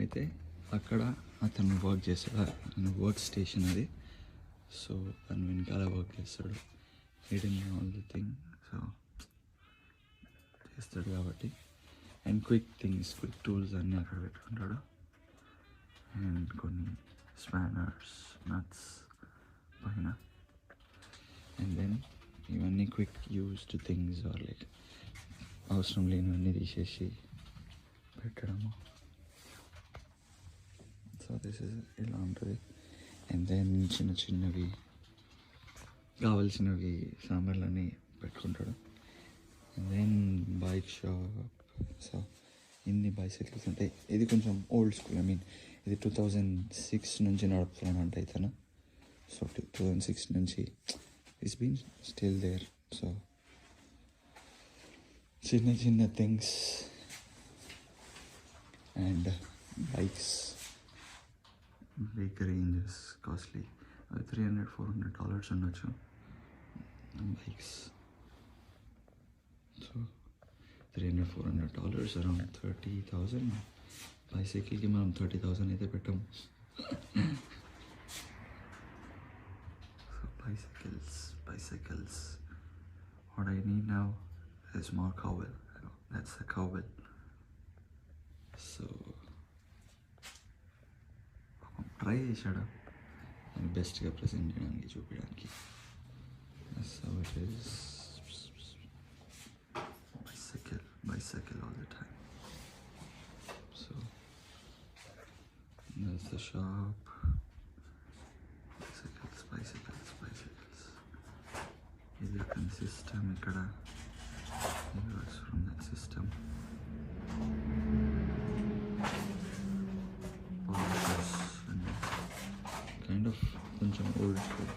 అయితే అక్కడ అతను వర్క్ చేస్తాడు, వర్క్ స్టేషన్ అది. సో తను వెనకాల వర్క్ చేస్తాడు, hidden all the thing. So చేస్తాడు కాబట్టి, అండ్ క్విక్ టూల్స్ అన్నీ అక్కడ పెట్టుకుంటాడు. అండ్ కొన్ని స్పానర్స్, నట్స్ పైన. అండ్ దెన్ ఇవన్నీ quick used things are like అవసరం లేనివన్నీ తీసేసి పెట్టడము. సో దిస్ ఇస్ ఇలా ఉంటుంది. అండ్ దెన్ చిన్న చిన్నవి కావాల్సినవి సామాన్లన్నీ పెట్టుకుంటాడు. And then bike shop. So ఇన్ని బైసైకిల్స్ ఉంటాయి. ఇది కొంచెం ఓల్డ్ స్కూల్, ఐ మీన్ ఇది 2006 నుంచి నడుపుతున్నాడు అంటే ఇతను. సో 2006 నుంచి it's been still there. So చిన్న చిన్న things and bikes, bike ranges costly, అవి $300-400 ఉండొచ్చు బైక్స్. So $300-400 around 30,000. బైసైకిల్కి మనం 30,000 అయితే పెట్టాము. So bicycles. What I need now is more cowbell. That's the cowbell. So try చేశాడు అని బెస్ట్గా ప్రజెంట్ చేయడానికి, చూపించడానికి. So it is bicycle all the time. So there's the shop. Bicycles. Is a system ikkada. It works from that system. Polishers and kind of కొంచెం old school.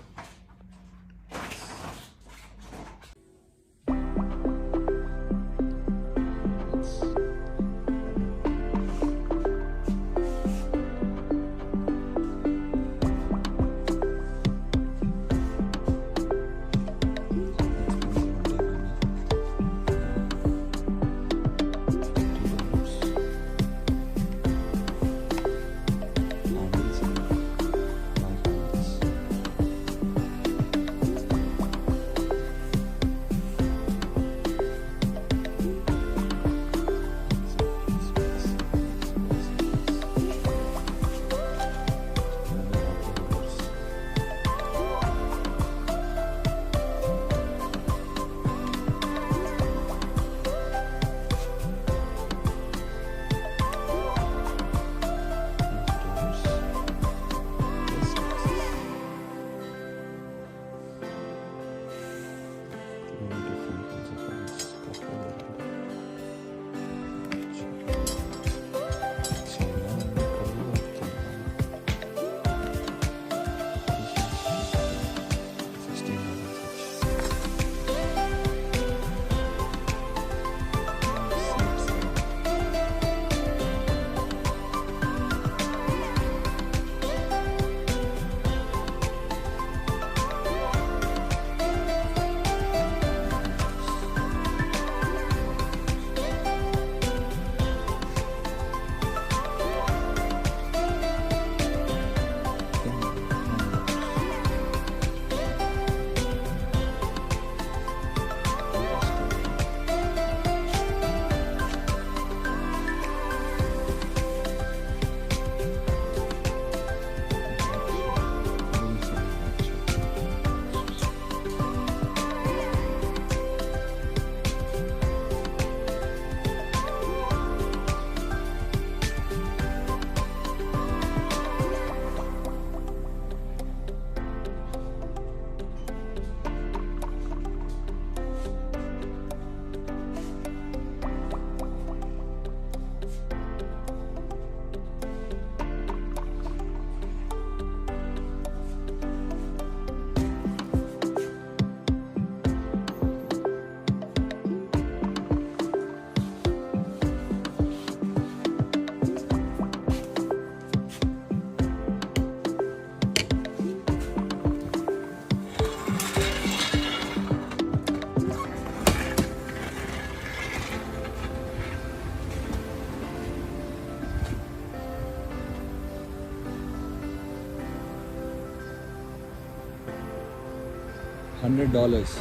$100.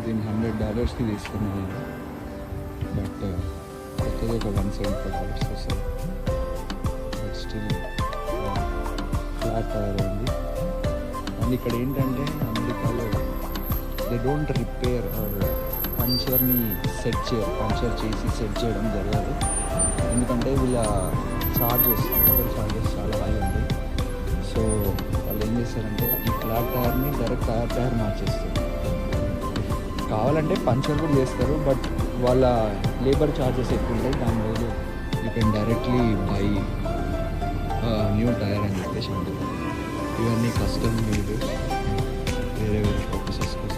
దీన్ని $100కి తీసుకున్నాను నేను. But కొత్తది ఒక $175 వస్తుంది. బట్ స్టిల్ ఫ్లాట్ టైర్ ఉంది. అండ్ ఇక్కడ ఏంటంటే అమెరికాలో దే డోంట్ రిపేర్ ఆర్ పంచర్ని పంచర్ చేసి సెట్ చేయడం జరగదు. ఎందుకంటే వీళ్ళ లేబర్ ఛార్జెస్ చాలా హై ఉంది. సో వాళ్ళు ఏం చేస్తారంటే ఈ ఫ్లాట్ టైర్ని డైరెక్ట్ టైర్ మార్చేస్తారు. కావాలంటే పంచర్ కూడా చేస్తారు, బట్ వాళ్ళ లేబర్ ఛార్జెస్ ఎక్కువ ఉంటాయి. దాని బదులు you can directly buy new tyre అని చెప్పేసి ఉంటుంది. ఇవన్నీ కస్టమ్ మేడ్ వేరే పర్పసెస్ కోసం.